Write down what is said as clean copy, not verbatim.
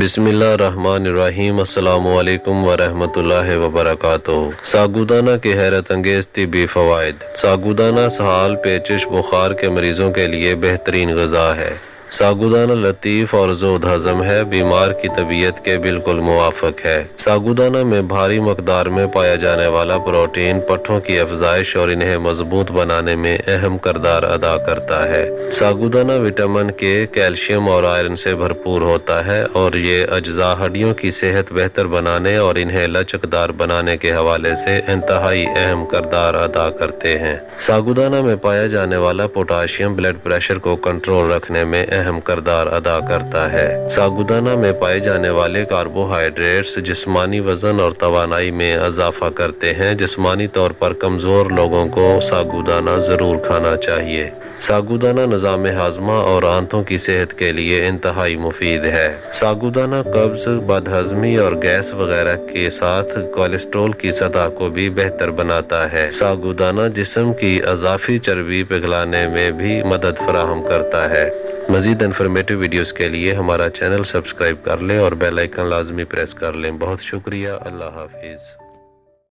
बिस्मिल्लाहिर्रहमानिर्रहीम। अस्सलामु अलैकुम वरहमतुल्लाहि वबरकातुहू। सागूदाना के हैरत अंगेज़ तिब्बी फ़वाइद। सागूदाना साल, पेचिश, बुखार के मरीज़ों के लिए बेहतरीन ग़िज़ा है। सागूदाना लतीफ़ और ज़ोद हज़म है, बीमार की तबीयत के बिल्कुल मुवाफ़िक है। सागूदाना में भारी मकदार में पाया जाने वाला प्रोटीन पट्ठों की अफ़ज़ाइश और इन्हें मज़बूत बनाने में अहम किरदार अदा करता है। सागूदाना विटामिन के, कैल्शियम और आयरन से भरपूर होता है और ये अज्जा हड्डियों की सेहत बेहतर बनाने और इन्हें लचकदार बनाने के हवाले से इंतहाई अहम किरदार अदा करते हैं। सागूदाना में पाया जाने वाला पोटाशियम ब्लड प्रेशर को कंट्रोल रखने में अहम किरदार अदा करता है। सागूदाना में पाए जाने वाले कार्बोहाइड्रेट्स जिस्मानी वजन और तवानाई में इजाफा करते हैं। जिस्मानी तौर पर कमज़ोर लोगों को सागूदाना ज़रूर खाना चाहिए। सागूदाना निज़ाम हाज़मा और आंतों की सेहत के लिए इंतहाई मुफीद है। सागूदाना कब्ज़, बदहज़मी और गैस वगैरह के साथ कोलेस्ट्रॉल की सतह को भी बेहतर बनाता है। सागूदाना जिस्म की अज़ाफ़ी चर्बी पिघलाने में भी मदद फराहम करता है। मज़ीद इन्फॉर्मेटिव वीडियोज़ के लिए हमारा चैनल सब्सक्राइब कर लें और बेल आइकन लाजमी प्रेस कर लें। बहुत शुक्रिया। अल्लाह हाफिज़।